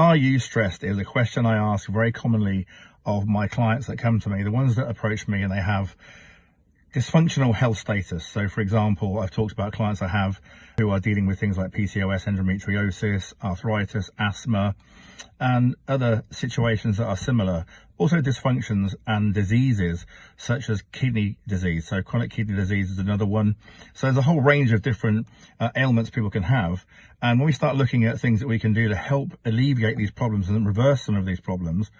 Are you stressed is a question I ask very commonly of my clients that come to me, the ones that approach me and they have dysfunctional health status. So for example, I've talked about clients I have who are dealing with things like PCOS, endometriosis, arthritis, asthma, and other situations that are similar. Also dysfunctions and diseases such as kidney disease. So chronic kidney disease is another one. So there's a whole range of different ailments people can have. And when we start looking at things that we can do to help alleviate these problems and reverse some of these problems,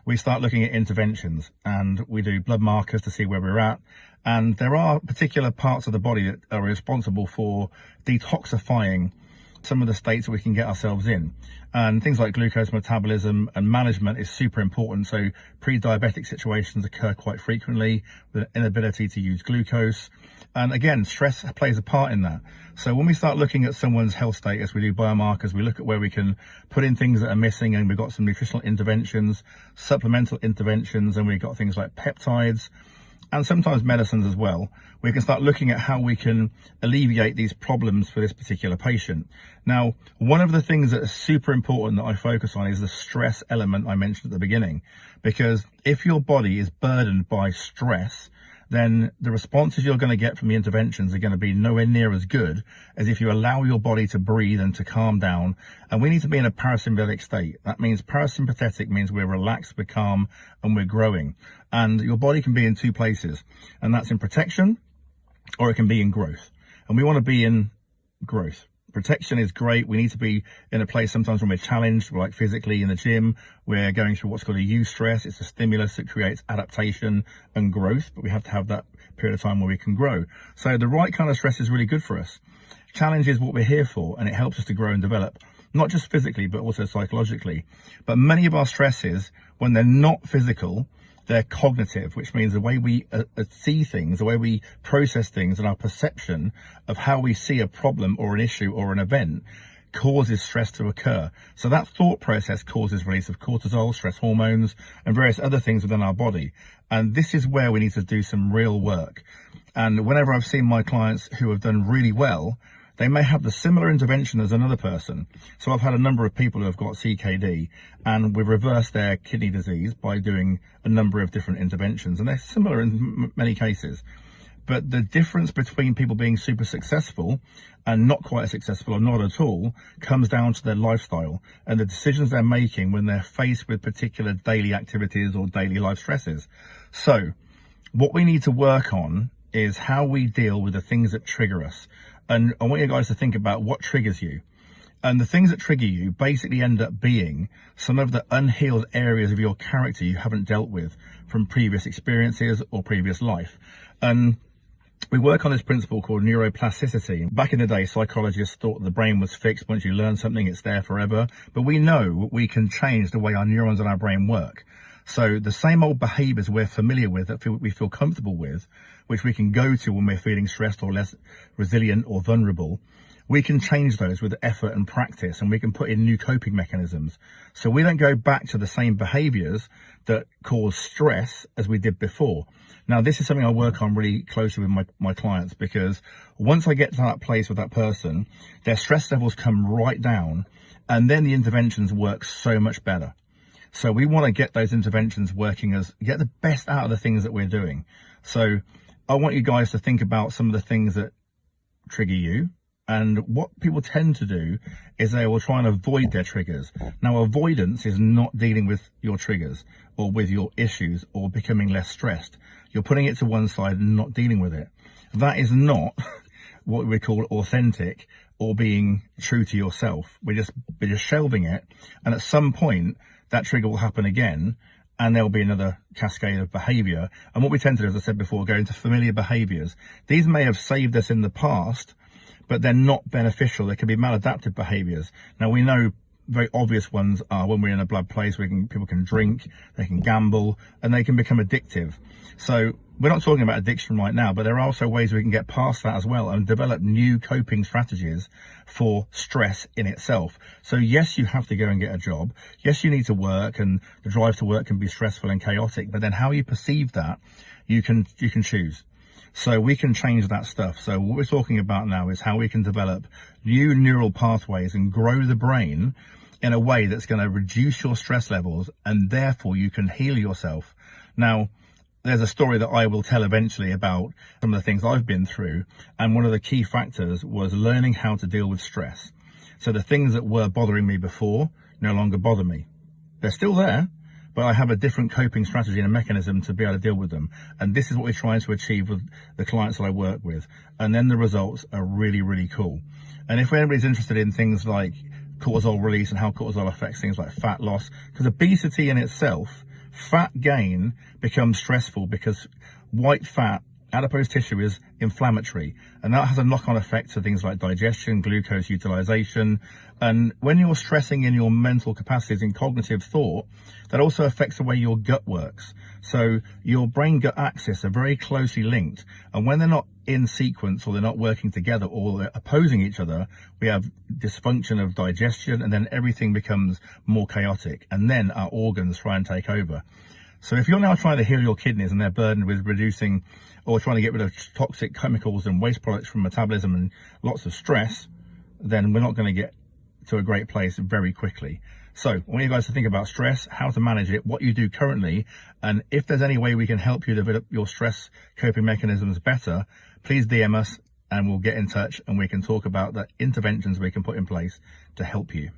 we start looking at interventions, and we do blood markers to see where we're at. And there are particular parts of the body that are responsible for detoxifying some of the states that we can get ourselves in. And things like glucose metabolism and management is super important. So pre-diabetic situations occur quite frequently with an inability to use glucose. And again, stress plays a part in that. So when we start looking at someone's health status, we do biomarkers, we look at where we can put in things that are missing, and we've got some nutritional interventions, supplemental interventions, and we've got things like peptides and sometimes medicines as well. We can start looking at how we can alleviate these problems for this particular patient. Now, one of the things that is super important that I focus on is the stress element I mentioned at the beginning, because if your body is burdened by stress, then the responses you're going to get from the interventions are going to be nowhere near as good as if you allow your body to breathe and to calm down. And we need to be in a parasympathetic state. That means parasympathetic means we're relaxed, we're calm, and we're growing. And your body can be in two places, and that's in protection, or it can be in growth. And we want to be in growth. Protection is great. We need to be in a place sometimes when we're challenged, like physically in the gym. We're going through what's called a eustress. It's a stimulus that creates adaptation and growth, but we have to have that period of time where we can grow. So the right kind of stress is really good for us. Challenge is what we're here for, and it helps us to grow and develop, not just physically, but also psychologically. But many of our stresses, when they're not physical, they're cognitive, which means the way we see things, the way we process things, and our perception of how we see a problem or an issue or an event causes stress to occur. So that thought process causes release of cortisol, stress hormones, and various other things within our body. And this is where we need to do some real work. And whenever I've seen my clients who have done really well, they may have the similar intervention as another person. So I've had a number of people who have got CKD, and we've reversed their kidney disease by doing a number of different interventions, and they're similar in many cases. But the difference between people being super successful and not quite as successful or not at all comes down to their lifestyle and the decisions they're making when they're faced with particular daily activities or daily life stresses. So what we need to work on is how we deal with the things that trigger us. And I want you guys to think about what triggers you. And the things that trigger you basically end up being some of the unhealed areas of your character you haven't dealt with from previous experiences or previous life. And we work on this principle called neuroplasticity. Back in the day, psychologists thought the brain was fixed. Once you learn something, it's there forever. But we know we can change the way our neurons in our brain work. So the same old behaviors we're familiar with, that we feel comfortable with, which we can go to when we're feeling stressed or less resilient or vulnerable, we can change those with effort and practice, and we can put in new coping mechanisms. So we don't go back to the same behaviors that cause stress as we did before. Now, this is something I work on really closely with my clients, because once I get to that place with that person, their stress levels come right down, and then the interventions work so much better. So we want to get those interventions working get the best out of the things that we're doing. So I want you guys to think about some of the things that trigger you. And what people tend to do is they will try and avoid their triggers. Now, avoidance is not dealing with your triggers or with your issues or becoming less stressed. You're putting it to one side and not dealing with it. That is not what we call authentic or being true to yourself. We're just shelving it. And at some point, that trigger will happen again, and there'll be another cascade of behavior. And what we tend to do, as I said before, go into familiar behaviors. These may have saved us in the past, but they're not beneficial. They can be maladaptive behaviors. Now, we know very obvious ones are when we're in a blood place, people can drink, they can gamble, and they can become addictive. So we're not talking about addiction right now, but there are also ways we can get past that as well and develop new coping strategies for stress in itself. So yes, you have to go and get a job. Yes, you need to work, and the drive to work can be stressful and chaotic, but then how you perceive that, you can choose. So we can change that stuff. So what we're talking about now is how we can develop new neural pathways and grow the brain in a way that's going to reduce your stress levels, and therefore you can heal yourself. Now, there's a story that I will tell eventually about some of the things I've been through, and one of the key factors was learning how to deal with stress. So the things that were bothering me before no longer bother me. They're still there, but I have a different coping strategy and a mechanism to be able to deal with them. And this is what we're trying to achieve with the clients that I work with. And then the results are really, really cool. And if anybody's interested in things like cortisol release and how cortisol affects things like fat loss, because obesity in itself, fat gain becomes stressful because white fat, adipose tissue, is inflammatory, and that has a knock-on effect to things like digestion, glucose utilization. And when you're stressing in your mental capacities in cognitive thought, that also affects the way your gut works. So your brain-gut axis are very closely linked, and when they're not in sequence, or they're not working together, or they're opposing each other, we have dysfunction of digestion, and then everything becomes more chaotic, and then our organs try and take over. So if you're now trying to heal your kidneys and they're burdened with reducing or trying to get rid of toxic chemicals and waste products from metabolism and lots of stress, then we're not going to get to a great place very quickly. So I want you guys to think about stress, how to manage it, what you do currently, and if there's any way we can help you develop your stress coping mechanisms better, please DM us and we'll get in touch and we can talk about the interventions we can put in place to help you.